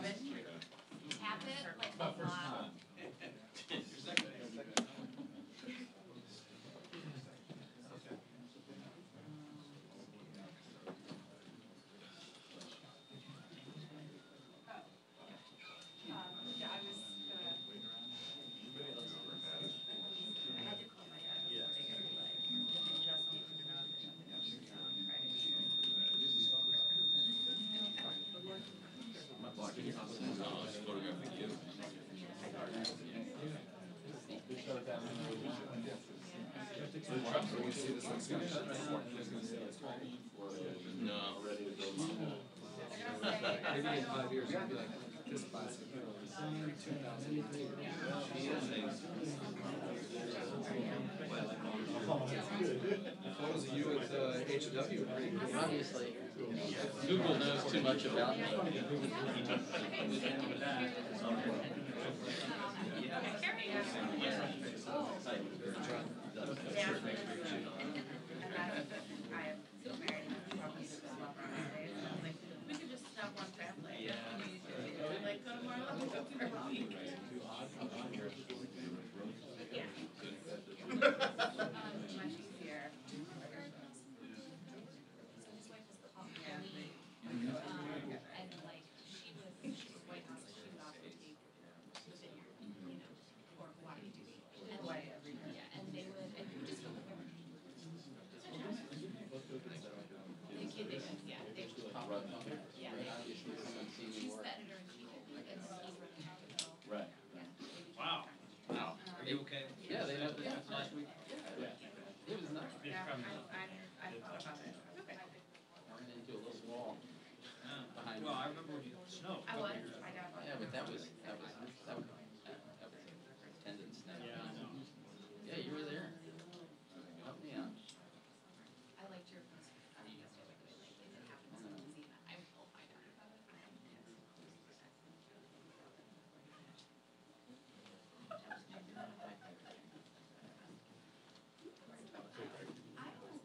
rub it. Tap it like a lot. Maybe in 5 years, it'll be like this classic. 2003. The photos of you at HW are pretty cool. Obviously, Google knows too much about me. Yeah, they have last week. It was nice. Yeah, I thought about it. Okay. I ran into a little wall behind Well, me. I remember when you snowed. I was. I got Yeah, but that was attendance now. Yeah, I know. Yeah, you were there. Help me out. I liked your post yesterday, like it happened so easy. I will find out about it. I don't read your body. I will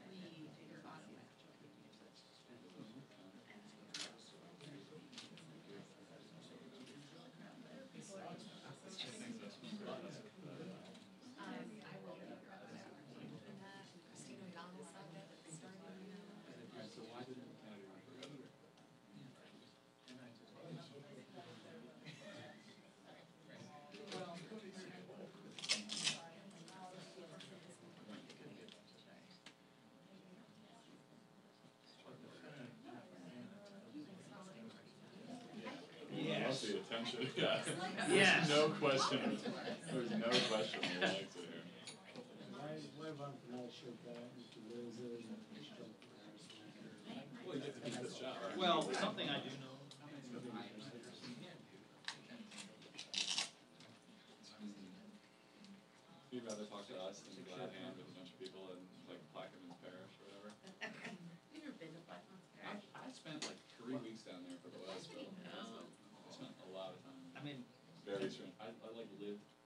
read your other Christina O'Donnell saga that's starting. So why didn't Kennedy run for governor? Loves the attention. Yeah. Yes. There's no question. There's no question he likes it here. Well, you get to keep this job, right? Well, something I do know. You'd rather talk to us than Glad Hand with a bunch of people in like Plaquemines Parish or whatever. Have you ever been to Plaquemines Parish? I spent like 3 weeks down there for the last bill. I spent a lot of time. I mean, Very strange. I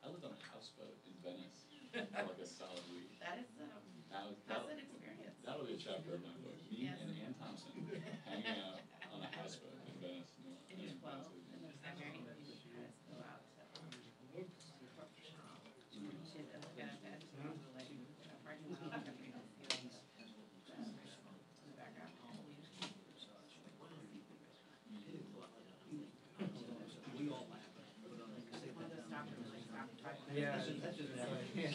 lived on a houseboat in Venice for like a solid week. That is that's an experience. That'll be a chapter of my book. Me Yes. and Ann Thompson hanging out on a houseboat in Venice. And you're 12, and the primary you had us go out to shit and look at that like parking lot and we don't see the background. we all laugh. One of those stop and like stop and try to. Yeah, that's just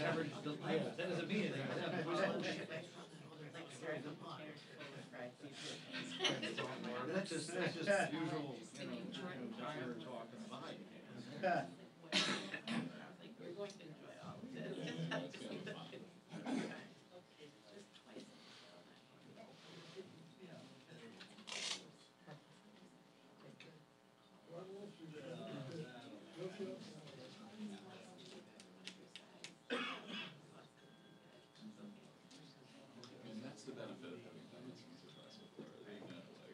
average. That doesn't mean anything. Like stairs and containers full of fried seafood. That's just usual, dire talk in the behind. I was like, you're going to enjoy all of this. That's gonna be fun. Just twice. And that's the benefit of having done this once or twice before. You know, like,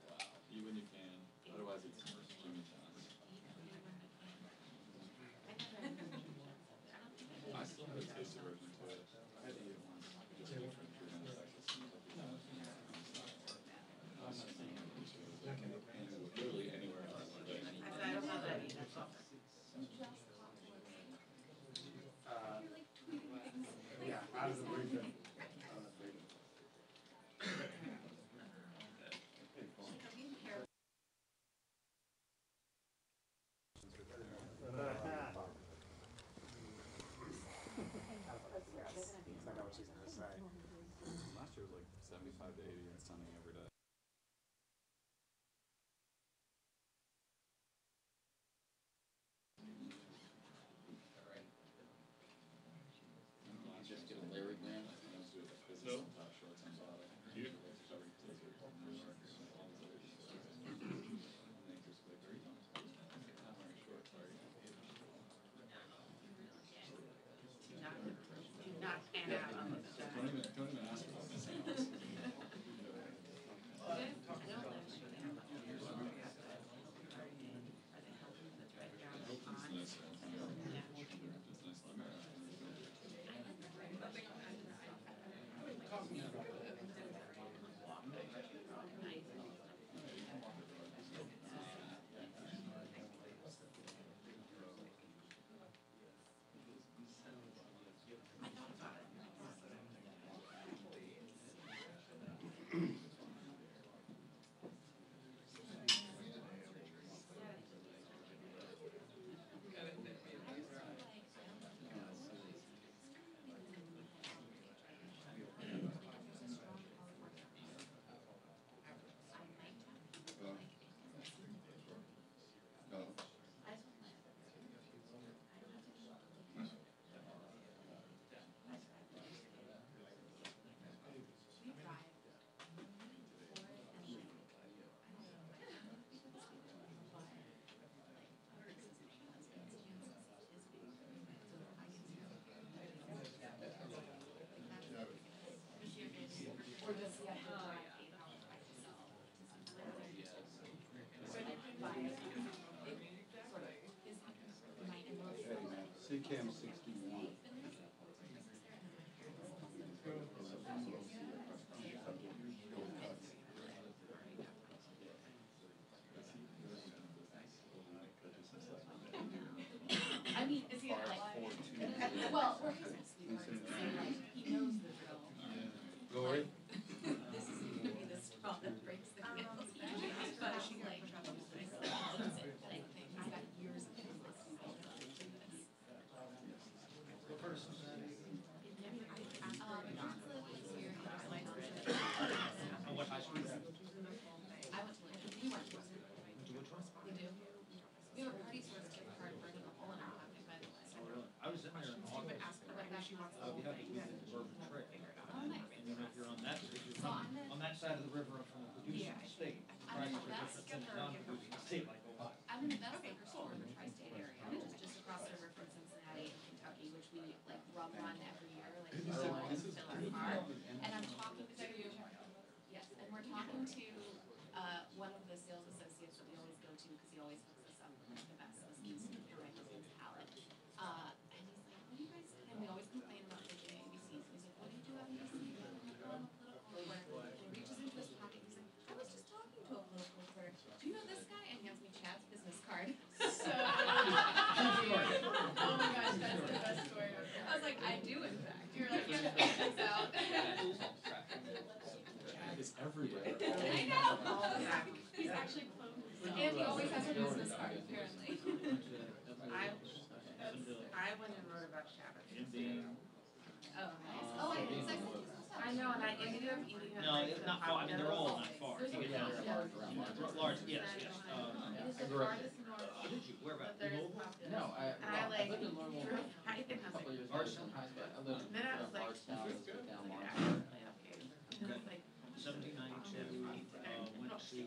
wow, you when you can. Otherwise, it's Jimmy John's. I still have a taste aversion to it. I had to eat it once. Just different food in Texas. And literally anywhere else. But was just gonna say. Last year was like 75 to 80 and sunny every day. Just get a Larry Graham. No. Shorts and bottom. You? Do not pan out on the side. Don't even ask about this. CCAM 61. I mean, is he like, well, we're his sweetheart, so like, he knows the drill. Lori? This is gonna be the straw that breaks the camel's back. But like, he's got years of business. What part of Cincinnati? What high school? I went to Lincoln. You went to Western. Went to which one? We do. We have a party source gift card burning a hole in our pocket, by the way. I was in there in August. We had the weekend bourbon trail. Oh, nice. And you know, if you're on that, if you're on that side of the river from the producing state, prices are different than the non-producing state, like Ohio. I'm in the best liquor store in the tri-state area, which is just across the river from Cincinnati and Kentucky, which we like rum run every year, like we go and fill our car. And I'm talking to, yes, and we're talking to, one of the sales associates that we always go to, because he always hooks us up with like the best whiskeys for my husband's palate. And he's like, what do you guys, and we always complain about taking ABCs, and he's like, what do you do at ABC? I'm a political reporter. And he reaches into his pocket, he's like, I was just talking to a political reporter. Do you know this guy? And hands me Chad's business card. So, oh my gosh, that's the best story ever. I was like, I do in fact. You're like, yeah, checks out. It's everywhere. I know. He's actually close. And he always has a business card, apparently. I went and wrote about Shabbat. Oh, nice. Oh, wait, it's like, I know, and I ended up eating it. No, like it's the not far, I mean, they're all not far. There's You a get down lot. Large, yes, yes. It is the farthest north, Did you, where about? but there's, No, I like, lived in Louisville drew, for I think a I was couple like, years Arts. in high school. I lived in Then I was like, Bardstown, I was down like, Long actually, okay. And I was like, 1792, went to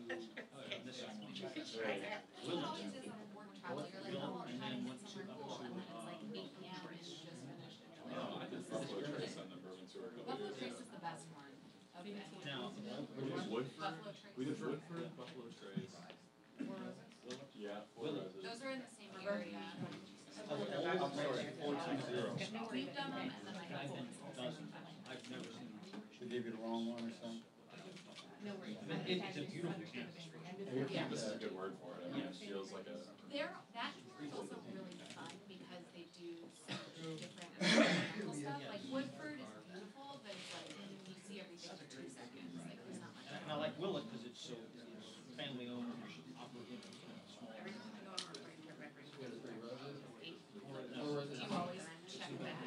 Mississippi. right. It always is on a work travel. You're like, oh, I'm And then trying to went get to, somewhere cool, and then it's like 8 p.m. and you just finished. I did Buffalo Trace on the bourbon tour a couple Buffalo years Trace ago. is the best one of any. Now, We did Woodford. Buffalo Trace. We did Woodford, Buffalo Trace. Yeah, Four Roses. Those are in the same area. I'm sorry, 14-0. We've done them and then I I've have been dozens, I've never seen them. They gave you the wrong one or something? no worries. It's a beautiful campus. Yeah. This is a good word for it. I mean, it feels like a. That tour is also really fun because they do so much different environmental stuff. Like Woodford is beautiful, but it's like you see everything for 2 seconds. Like there's not much. And I like Willet because it's so, it's family owned, operated, small. Every time I go over, I bring my friends. What is Three Roses? Eight. Four Roses. You always check that.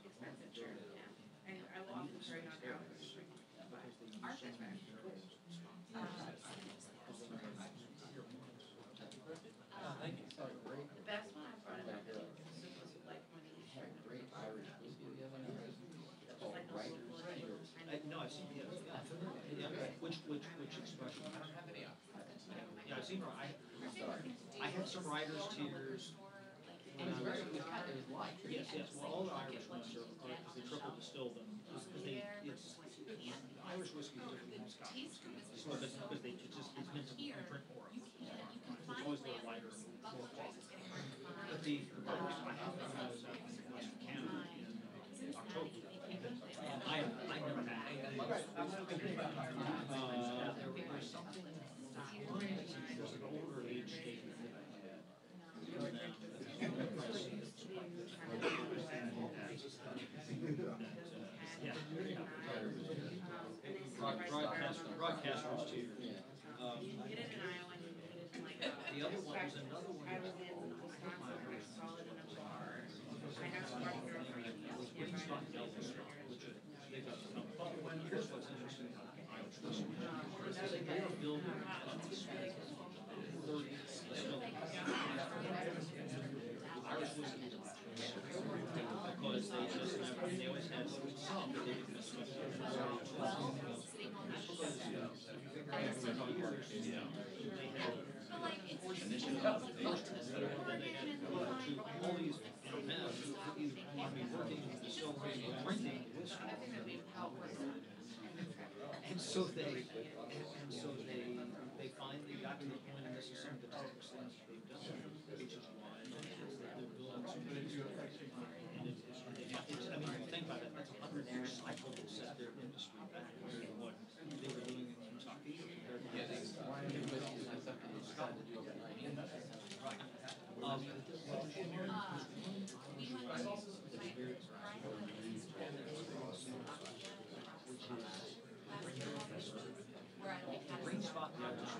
It's Which expression? I don't have any. Yeah, I've seen, I had some writer's tears. It was very, it was kind of, it was light. Yes, well, all the Irish ones are, because they triple distill them, because it's, Irish whiskey is different from Scotch whiskey. So because they, it's just, it's meant to drink more of. It's always a little lighter, more quality. But the, I have when I was out in Western Canada in October, and I never had it. There was something, there's an older age statement. Broadcasters too. Get it in Iowa and you put it in like The other one was another one. I was in Wisconsin, I saw it in a bar. I have some girlfriend. Woodstock Delta Straw, which they got some. But here's what's interesting about Irish whiskey. They are building 30 Irish whiskey because they just never, they always had some that they didn't miss. All these men either working in the distillery or drinking whiskey. And so they finally got to the point, and this is some of the toughest things they've done, which is why they're building some big stuff. And it's, I mean, think about it, that's a 100-year cycle that set their industry back compared to what they were doing in Kentucky. Yeah, they, whiskey is not something you decided to do overnight. Right. Green spot, yeah, just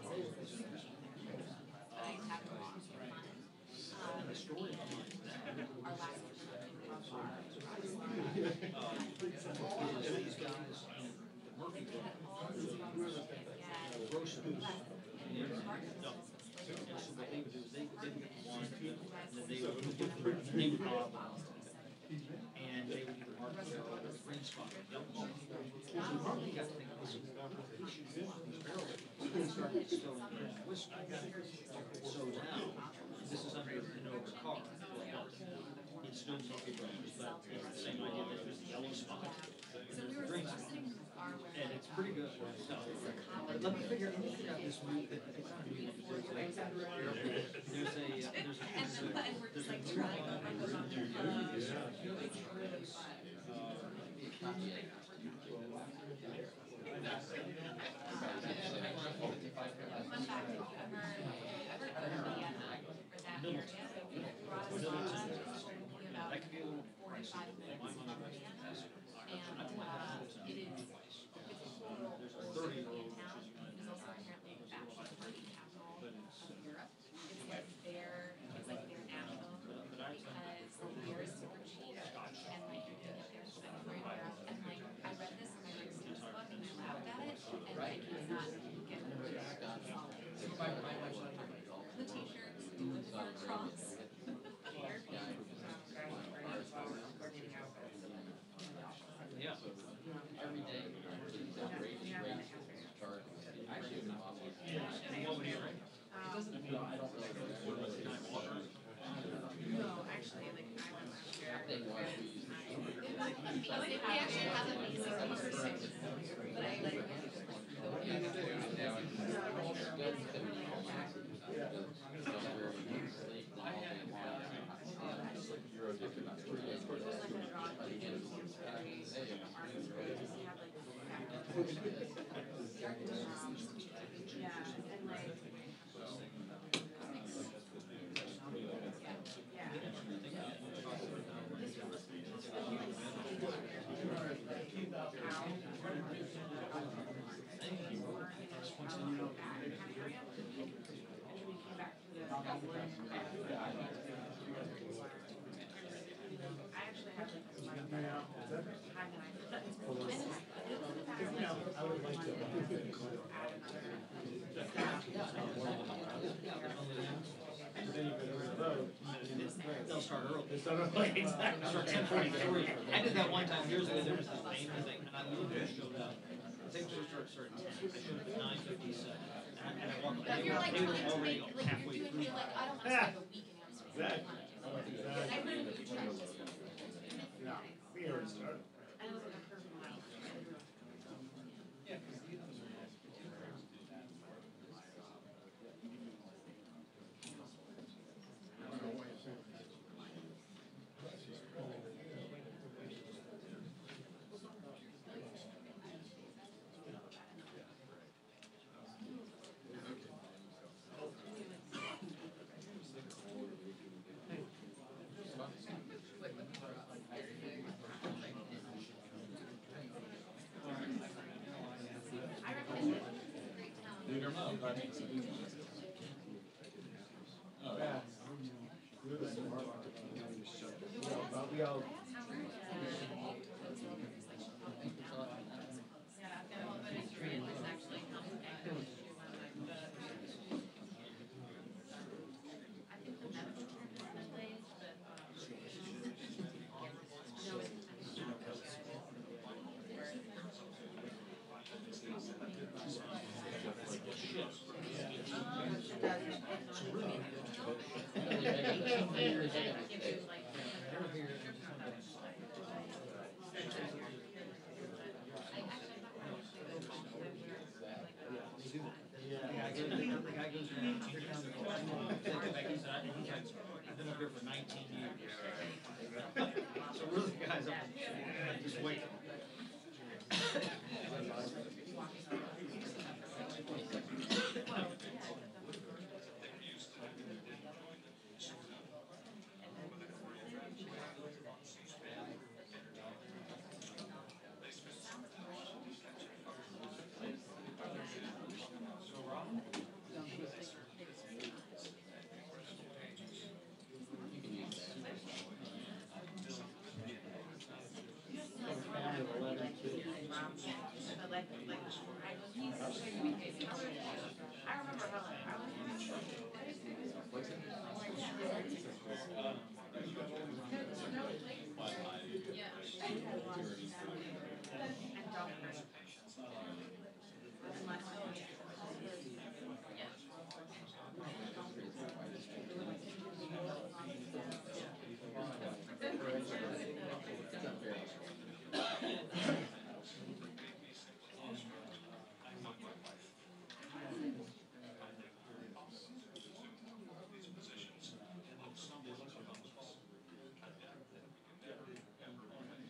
and the story behind that is these guys in the Murphy Brothers roast goose. No. And so what they would do is they would get one, and then they would bob, and they would either mark their green spot or yellow spot. So Harley got to think of this barrel. They started distilling whiskey. So now, this is under the Nova car. It's still Murphy Brothers, but it's the same idea that there's the yellow spot, there's the green spot. And it's pretty good stuff. But let me figure out this move that it's not a new one. There's a that could be a little pricey. There's a 30-year-old. Yeah. Every day, chart. Actually, What would you rate? I don't know. No, actually, like I went last year. They watch these. They actually have a basic conversation, but I like. They'll start early. Start 10:43. I did that one time years ago. There was this name thing, and I literally showed up. think they start certain time. I showed up at 9:57, and I walked. But you're like They were trying to already make, like halfway you're doing, through. you're like, I don't wanna spend a week in Amsterdam. I couldn't do track just. Yeah, we already started. And it was like a perfect mile. Yeah, 'cause the others are. I recommend it. It's a great town. Big or no, I mean, oh, yeah. But we all. The guy goes around, here comes, I've been up here for 19 years. So we're the guys up, just wait. I remember how,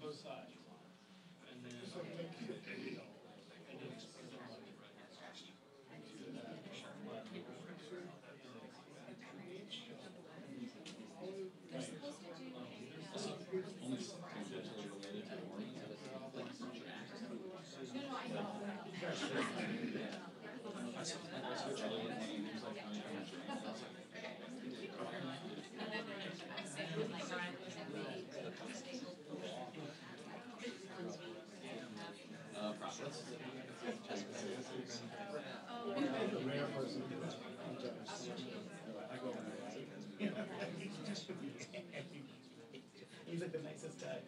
Both sides. And then. He's like the nicest guy.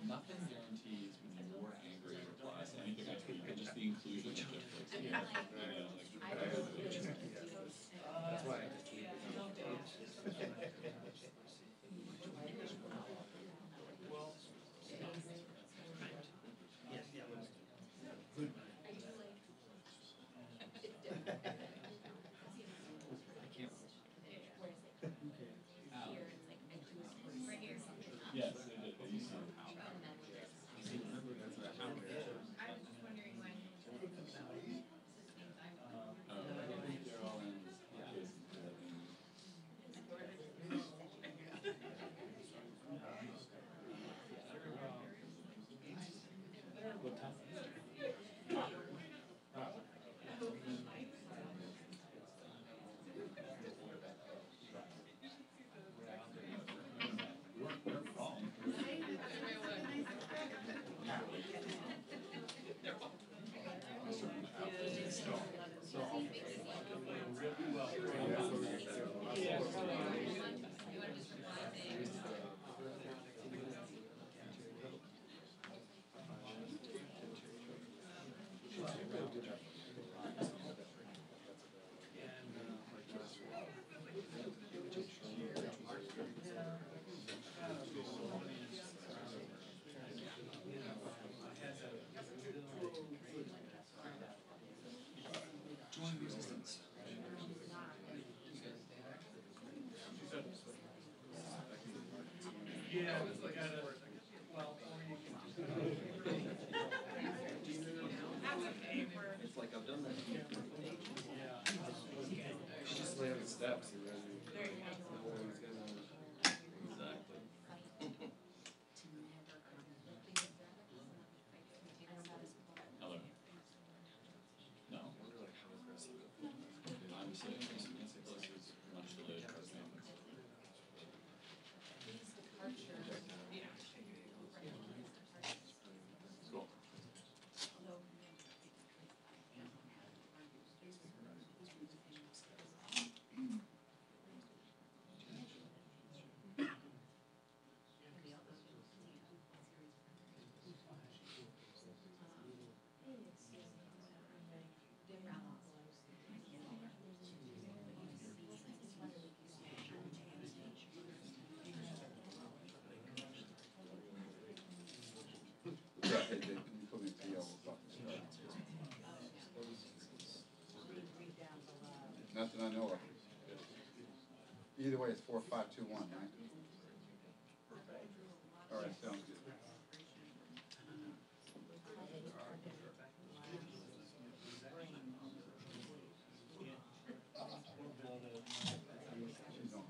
Nothing guarantees when you're angry or plus anything I tweet, but just the inclusion of difference. You know, That's why. Yes, yeah. Good. yes, they did. They used to. I was just wondering when. steps, you're ready. Exactly. Hello. No. I'm saying Nancy Pelosi is much delayed president. Cool. Yeah, they put me in PO, we'll talk. Nothing I know of. Either way, it's 4521, right? All right, sounds good. She's on.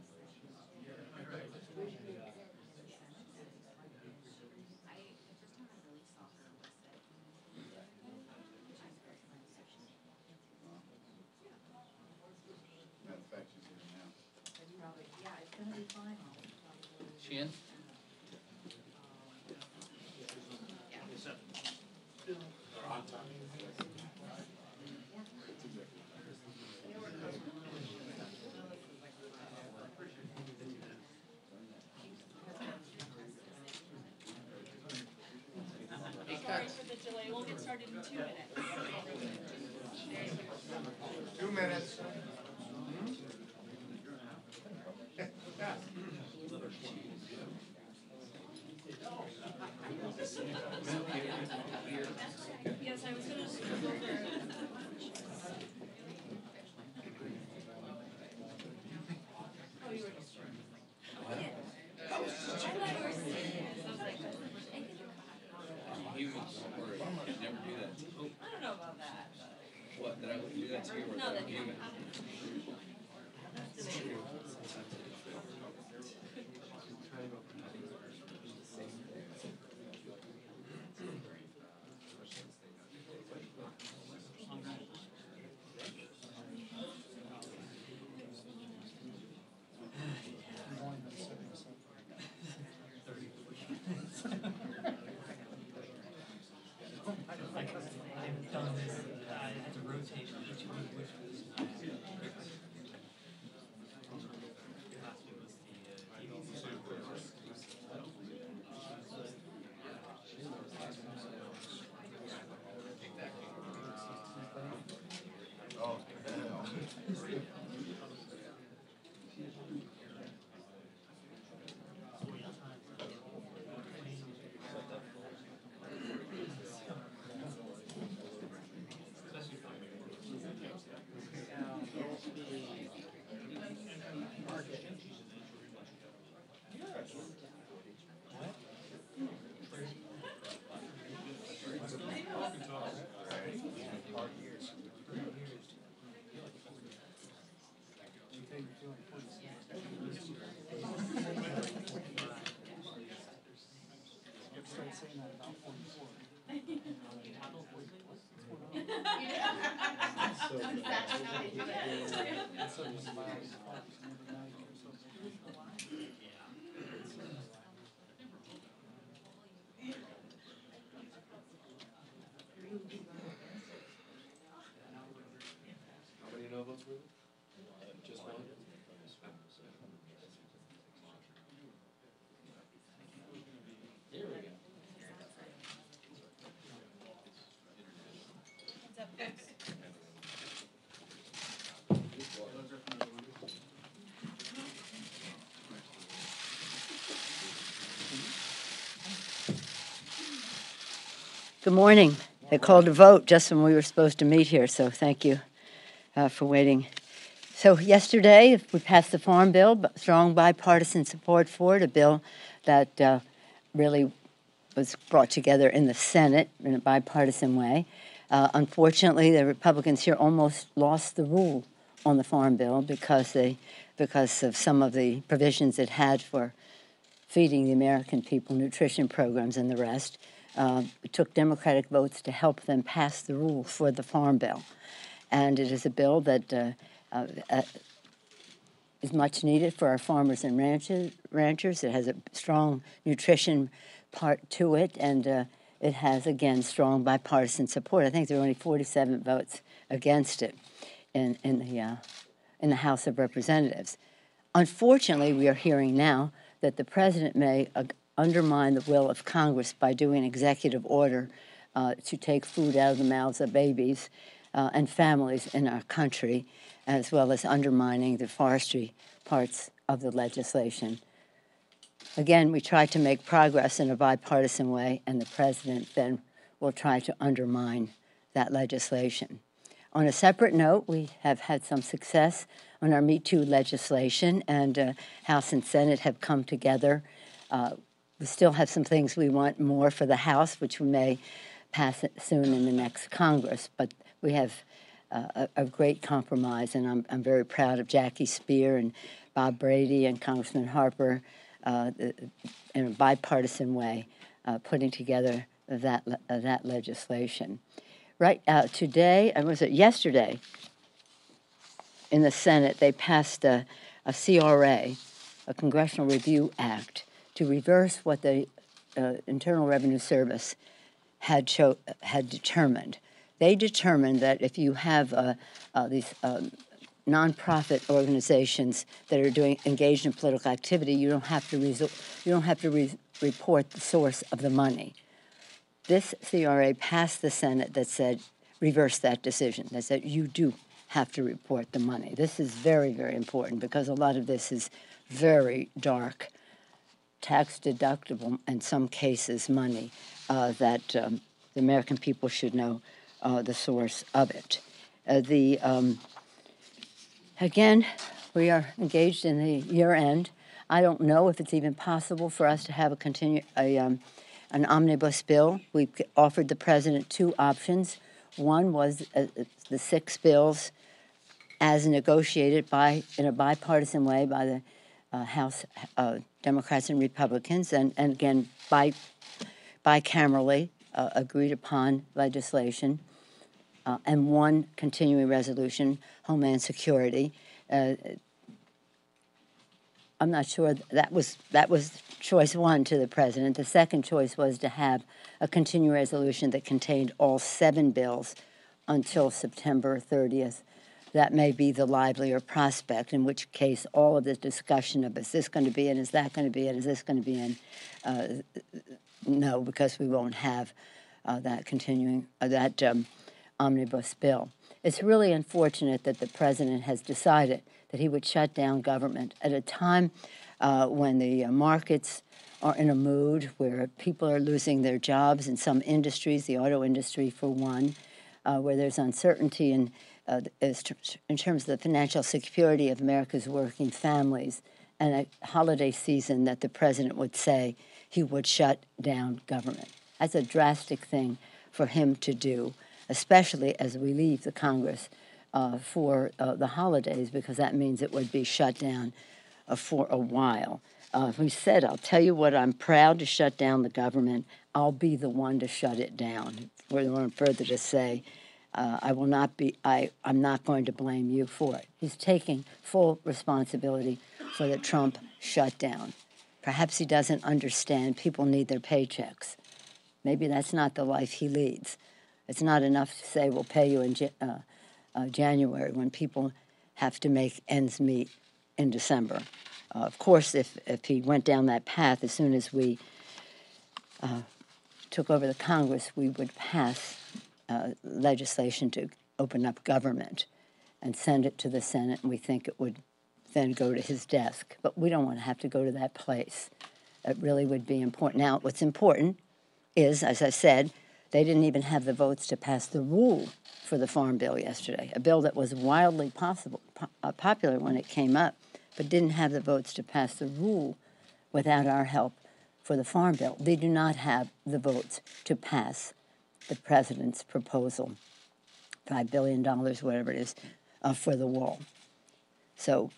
Matter of fact, she's here now. Shan? Sorry for the delay, we'll get started in 2 minutes. 2 minutes. Yes, I was gonna. Oh, you were just. Oh, yeah. I thought you were singing. I was like, Humans, or I'd never do that. I don't know about that, but. What, that I wouldn't do that to you, or No, that that I'm you. human? I've done this as a rotation each week, which was last week was the Oh, How many no votes were there? Just one? There we go. What's up, folks? Good morning. They called a vote just when we were supposed to meet here, so thank you for waiting. So yesterday, we passed the Farm Bill, but strong bipartisan support for it, a bill that really was brought together in the Senate in a bipartisan way. Unfortunately, the Republicans here almost lost the rule on the Farm Bill because of some of the provisions it had for feeding the American people, nutrition programs, and the rest. It took Democratic votes to help them pass the rule for the Farm Bill. And it is a bill that is much needed for our farmers and ranchers. It has a strong nutrition part to it, and it has, again, strong bipartisan support. I think there are only 47 votes against it in the House of Representatives. Unfortunately, we are hearing now that the president may undermine the will of Congress by doing an executive order to take food out of the mouths of babies and families in our country, as well as undermining the forestry parts of the legislation. Again, we try to make progress in a bipartisan way, and the president then will try to undermine that legislation. On a separate note, we have had some success on our Me Too legislation, and House and Senate have come together. We still have some things we want more for the House, which we may pass it soon in the next Congress, but we have a great compromise, and I'm very proud of Jackie Speer and Bob Brady and Congressman Harper in a bipartisan way, putting together that legislation. Right today, or was it yesterday, in the Senate, they passed a CRA, a Congressional Review Act, to reverse what the Internal Revenue Service had determined. They determined that if you have these nonprofit organizations that are engaged in political activity, you don't have to report the source of the money. This CRA passed the Senate that said reverse that decision. That said you do have to report the money. This is very, very important because a lot of this is very dark, tax deductible, in some cases, money that the American people should know the source of it. Again, we are engaged in the year end. I don't know if it's even possible for us to have an omnibus bill. We offered the president two options. One was the 6 bills as negotiated in a bipartisan way by the House Democrats and Republicans, and again, bicamerally agreed upon legislation, and one continuing resolution, Homeland Security. I'm not sure that was choice one to the president. The second choice was to have a continuing resolution that contained all 7 bills until September 30th. That may be the livelier prospect, in which case all of the discussion of is this going to be in, is that going to be in, is this going to be in, no, because we won't have that omnibus bill. It's really unfortunate that the president has decided that he would shut down government at a time when the markets are in a mood where people are losing their jobs in some industries, the auto industry for one, where there's uncertainty in terms of the financial security of America's working families, and a holiday season that the president would say he would shut down government. That's a drastic thing for him to do, especially as we leave the Congress for the holidays, because that means it would be shut down for a while. He said, I'll tell you what, I'm proud to shut down the government. I'll be the one to shut it down. We're going further to say, I'm not going to blame you for it. He's taking full responsibility for the Trump shutdown. Perhaps he doesn't understand people need their paychecks. Maybe that's not the life he leads. It's not enough to say we'll pay you in January when people have to make ends meet in December. Of course, if he went down that path, as soon as we took over the Congress, we would pass legislation to open up government and send it to the Senate, and we think it would then go to his desk. But we don't want to have to go to that place. It really would be important. Now, what's important is, as I said, they didn't even have the votes to pass the rule for the Farm Bill yesterday, a bill that was wildly popular when it came up, but didn't have the votes to pass the rule without our help for the Farm Bill. They do not have the votes to pass the president's proposal, $5 billion, whatever it is, for the wall. So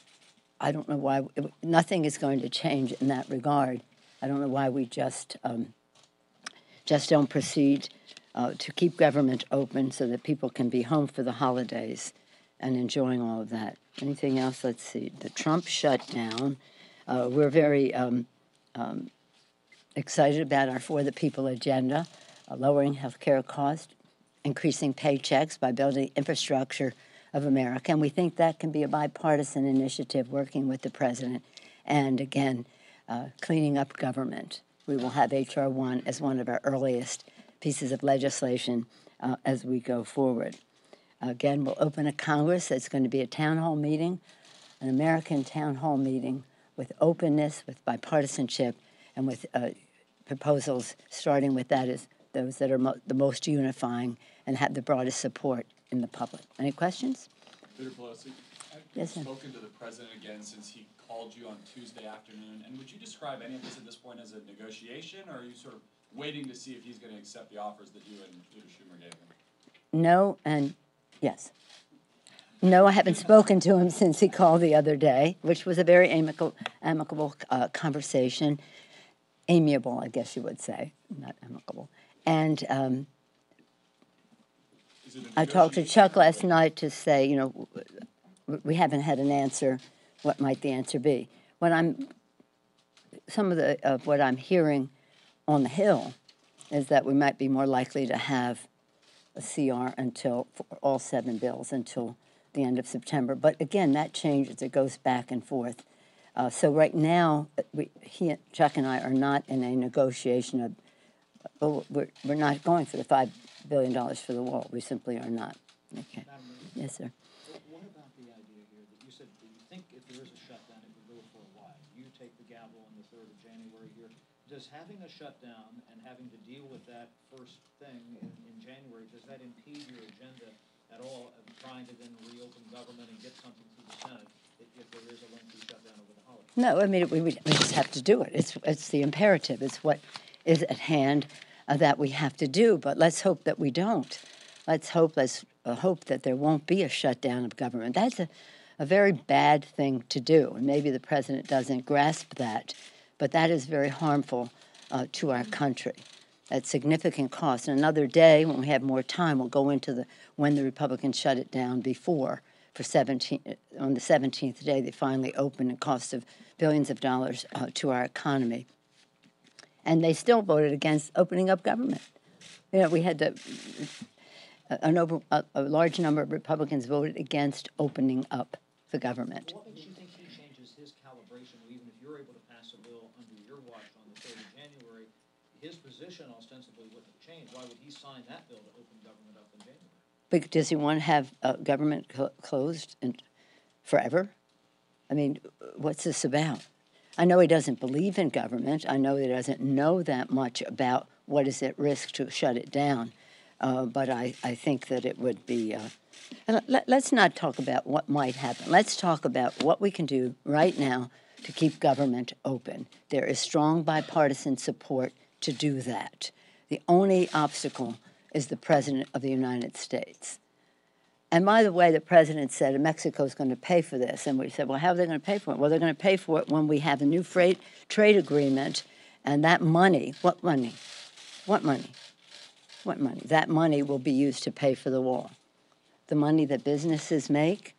I don't know why nothing is going to change in that regard. I don't know why we just don't proceed to keep government open so that people can be home for the holidays and enjoying all of that. Anything else? Let's see. The Trump shutdown. We're very excited about our For the People agenda, lowering health care costs, increasing paychecks by building infrastructure of America. And we think that can be a bipartisan initiative working with the president. And again, cleaning up government. We will have H.R. 1 as one of our earliest pieces of legislation as we go forward. Again, we'll open a Congress. It's going to be a town hall meeting, an American town hall meeting with openness, with bipartisanship, and with proposals starting with that as those that are the most unifying and have the broadest support in the public. Any questions? Leader Pelosi, Yes, sir. I've spoken to the president again since he called you on Tuesday afternoon, and would you describe any of this at this point as a negotiation, or are you sort of waiting to see if he's going to accept the offers that you and Leader Schumer gave him? No and yes. No, I haven't spoken to him since he called the other day, which was a very amicable conversation. Amiable, I guess you would say, not amicable. And I talked to Chuck last night to say, you know, we haven't had an answer. What might the answer be? What I'm hearing on the Hill is that we might be more likely to have a CR for all 7 bills until the end of September. But again, that changes. It goes back and forth. So right now, Chuck and I are not in a negotiation of, we're not going for the $5 billion for the wall. We simply are not. Okay. Yes, sir. What about the idea here that you said that you think if there is a shutdown, it would go for a while? You take the gavel on the 3rd of January here. Does having a shutdown and having to deal with that first thing in January, does that impede your agenda at all of trying to then reopen government and get something through the Senate if there is a lengthy shutdown over the holidays? No, I mean, we just have to do it. It's the imperative. It's what is at hand that we have to do. But let's hope that we don't. Let's hope that there won't be a shutdown of government. That's a very bad thing to do. And maybe the president doesn't grasp that. But that is very harmful to our country at significant cost. And another day, when we have more time, we'll go into when the Republicans shut it down before. On the 17th day, they finally opened at cost of billions of dollars to our economy. And they still voted against opening up government. You know, we had a large number of Republicans voted against opening up the government. What makes you think he changes his calibration, even if you're able to pass a bill under your watch on the 3rd of January? His position ostensibly wouldn't have changed. Why would he sign that bill to open government up in January? But does he want to have government closed forever? I mean, what's this about? I know he doesn't believe in government. I know he doesn't know that much about what is at risk to shut it down. But I think that it would be... let's not talk about what might happen. Let's talk about what we can do right now to keep government open. There is strong bipartisan support to do that. The only obstacle is the President of the United States. And by the way, the President said Mexico is going to pay for this. And we said, well, how are they going to pay for it? Well, they're going to pay for it when we have a new trade agreement. And that money, what money? What money? What money? That money will be used to pay for the wall. The money that businesses make?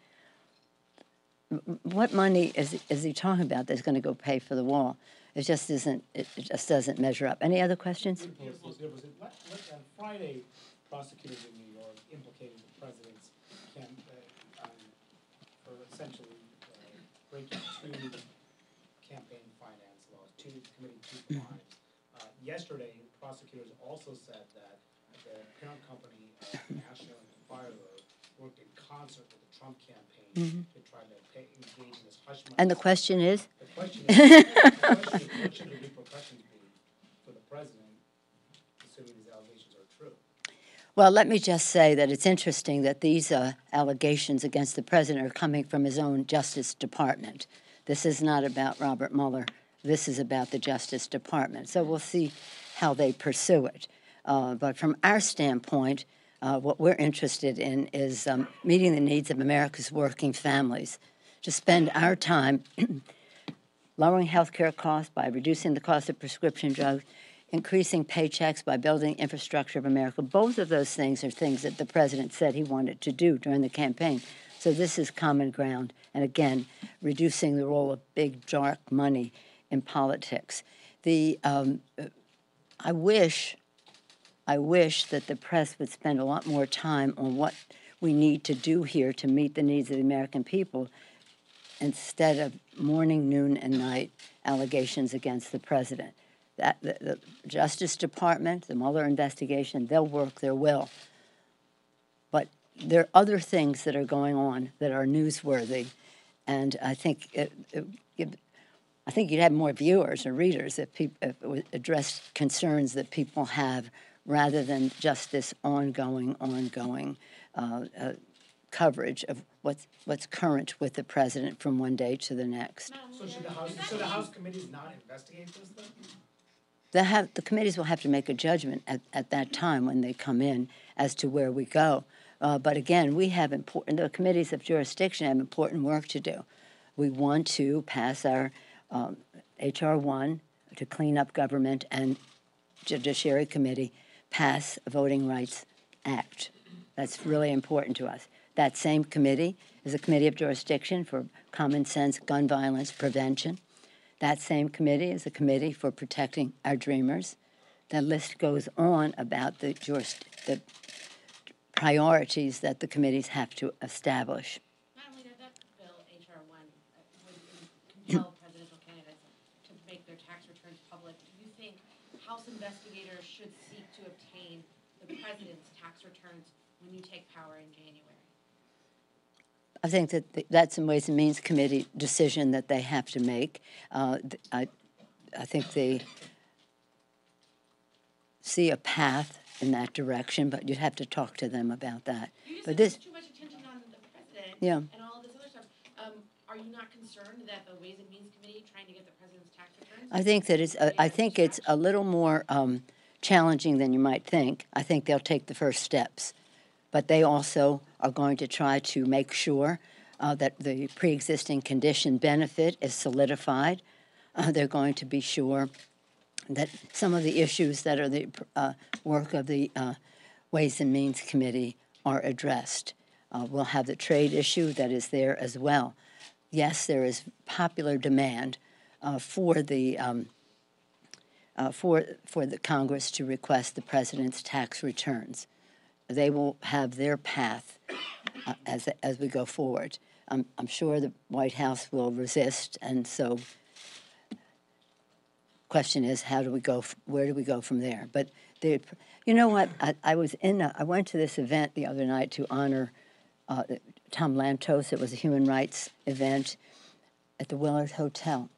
What money is he talking about that's going to go pay for the wall? It just isn't. It just doesn't measure up. Any other questions? On Friday, prosecutors in New York implicated the president's for essentially breaking 2 campaign finance laws, committing 2 crimes. Yesterday, prosecutors also said that the parent company, National Fire Road, worked in concert with the Trump campaign to try to engage in this hush money. And the question is? The question is, what should the repercussions be for the president, assuming these allegations are true? Well, let me just say that it's interesting that these allegations against the president are coming from his own Justice Department. This is not about Robert Mueller. This is about the Justice Department. So we'll see how they pursue it. But from our standpoint, What we're interested in is meeting the needs of America's working families, to spend our time lowering health care costs by reducing the cost of prescription drugs, increasing paychecks by building infrastructure of America. Both of those things are things that the president said he wanted to do during the campaign. So this is common ground. And again, reducing the role of big, dark money in politics. I wish that the press would spend a lot more time on what we need to do here to meet the needs of the American people, instead of morning, noon, and night allegations against the president. That the Justice Department, the Mueller investigation, they'll work their will. But there are other things that are going on that are newsworthy, and I think you'd have more viewers or readers if it would address concerns that people have, rather than just this ongoing coverage of what's current with the president from one day to the next. So should the House committees not investigate this then? The committees will have to make a judgment at that time when they come in as to where we go. But again, the committees of jurisdiction have important work to do. We want to pass our H.R. 1 to clean up government, and Judiciary Committee pass a Voting Rights Act. That's really important to us. That same committee is a committee of jurisdiction for common sense gun violence prevention. That same committee is a committee for protecting our dreamers. The list goes on about the priorities that the committees have to establish. Not only that bill, H.R. 1, would compel presidential candidates to make their tax returns public. Do you think House investigators should seek to obtain the president's tax returns when you take power in January? I think that that's a Ways and Means Committee decision that they have to make. I think they see a path in that direction, but you'd have to talk to them about that. You just but put too much attention on the president and all this other stuff. Are you not concerned that the Ways and Means Committee trying to get the president's tax returns? I think it's a little more challenging than you might think. I think they'll take the first steps, but they also are going to try to make sure that the pre-existing condition benefit is solidified. They're going to be sure that some of the issues that are the work of the Ways and Means Committee are addressed. We'll have the trade issue that is there as well. Yes, there is popular demand for the Congress to request the president's tax returns. They will have their path as we go forward. I'm sure the White House will resist, and so question is, how do we go? Where do we go from there? But you know what? I went to this event the other night to honor Tom Lantos. It was a human rights event at the Willard Hotel,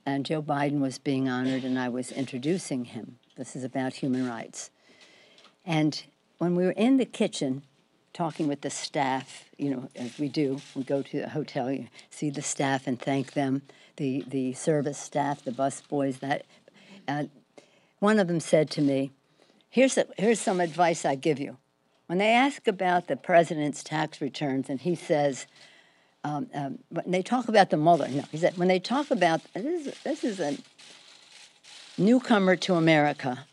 and Joe Biden was being honored, and I was introducing him. This is about human rights, and when we were in the kitchen talking with the staff, as we do, we go to the hotel, you see the staff and thank them, the service staff, the bus boys. One of them said to me, here's some advice I give you. When they ask about the president's tax returns, and he says, when they talk about the Mueller, no, he said, when they talk about, this is a newcomer to America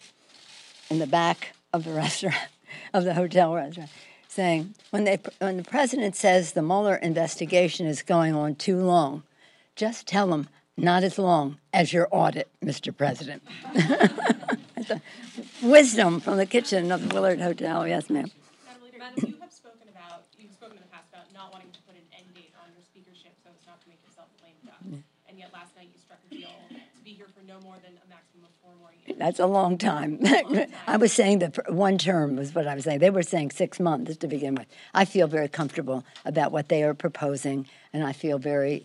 in the back of the restaurant, of the hotel restaurant, saying, when the president says the Mueller investigation is going on too long, just tell him, not as long as your audit, Mr. President. Wisdom from the kitchen of the Willard Hotel. Yes, ma'am. Madam, you've spoken in the past about not wanting to put an end date on your speakership so as not to make yourself lame duck. And yet last night you struck a deal to be here for no more than a maximum of 4 more years. That's a long time. I was saying that one term was what I was saying. They were saying 6 months to begin with. I feel very comfortable about what they are proposing, and I feel very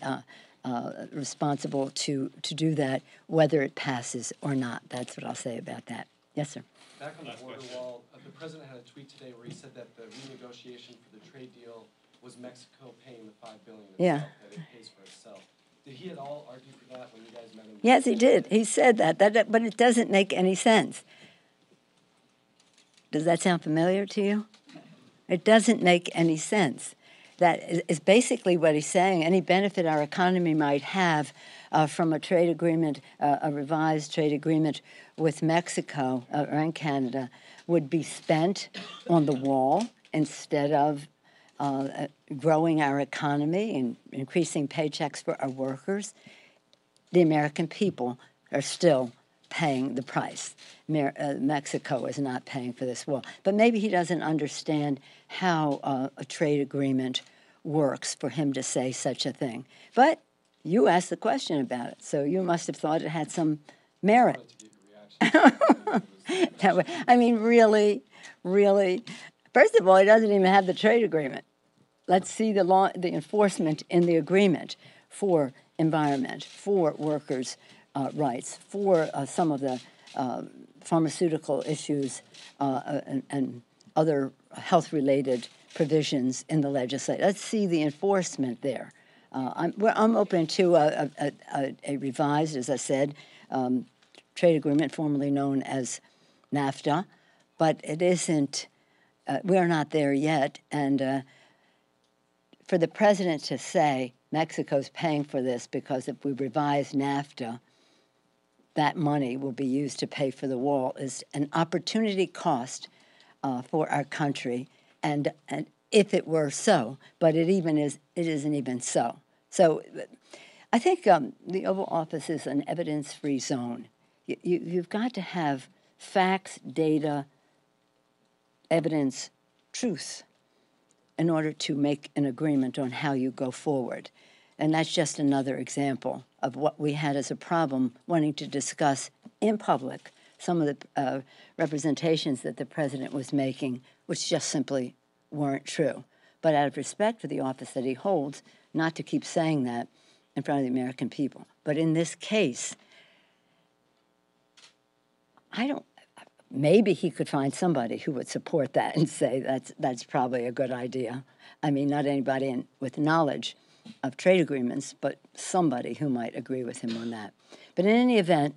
responsible to do that, whether it passes or not. That's what I'll say about that. Yes, sir. Back on the border wall, the president had a tweet today where he said that the renegotiation for the trade deal was Mexico paying the $5 billion itself, that it pays for itself. Did he at all argue for that when you guys met him? Yes, he did. He said that, but it doesn't make any sense. Does that sound familiar to you? It doesn't make any sense. That is basically what he's saying. Any benefit our economy might have from a trade agreement, a revised trade agreement with Mexico and Canada, would be spent on the wall instead of growing our economy and increasing paychecks for our workers. The American people are still paying the price. Mexico is not paying for this wall. But maybe he doesn't understand how a trade agreement works for him to say such a thing. But you asked the question about it, so you must have thought it had some merit. I mean, really. First of all, he doesn't even have the trade agreement. Let's see the law, the enforcement in the agreement for environment, for workers' rights, for some of the pharmaceutical issues and other health-related provisions in the legislation. Let's see the enforcement there. I'm open to a revised, as I said, trade agreement formerly known as NAFTA, but it isn't, we're not there yet. And for the president to say Mexico's paying for this because if we revise NAFTA, that money will be used to pay for the wall is an opportunity cost for our country. And if it were so, but it isn't even so. So I think the Oval Office is an evidence-free zone. You've got to have facts, data, evidence, truth in order to make an agreement on how you go forward. And that's just another example of what we had as a problem wanting to discuss in public some of the representations that the president was making, which just simply weren't true. But out of respect for the office that he holds, not to keep saying that in front of the American people. But in this case, maybe he could find somebody who would support that and say that's probably a good idea. I mean, not anybody with knowledge of trade agreements, but somebody who might agree with him on that. But in any event,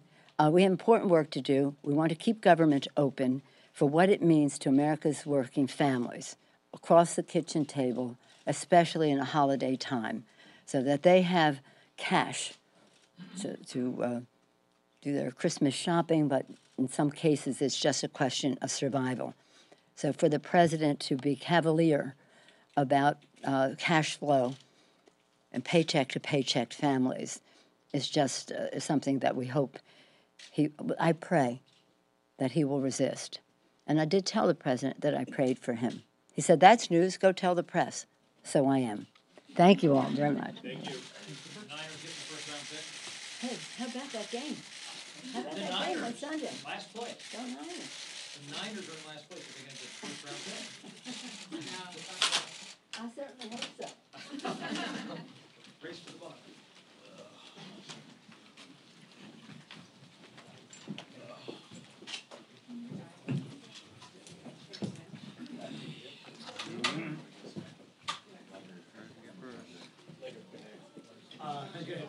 we have important work to do. We want to keep government open for what it means to America's working families across the kitchen table, especially in a holiday time, so that they have cash to do their Christmas shopping, but in some cases it's just a question of survival. So for the president to be cavalier about cash flow and paycheck-to-paycheck families is just something that we hope I pray that he will resist. And I did tell the president that I prayed for him. He said, that's news, go tell the press. So I am. Thank you all very much. Thank you. The Niners get the first round pick. Hey, how about that game? How about that game on Sunday? Last play. Go Niners. The Niners are in last place. Are they going to get the first round pick? I certainly hope so. Race for the ball. Good.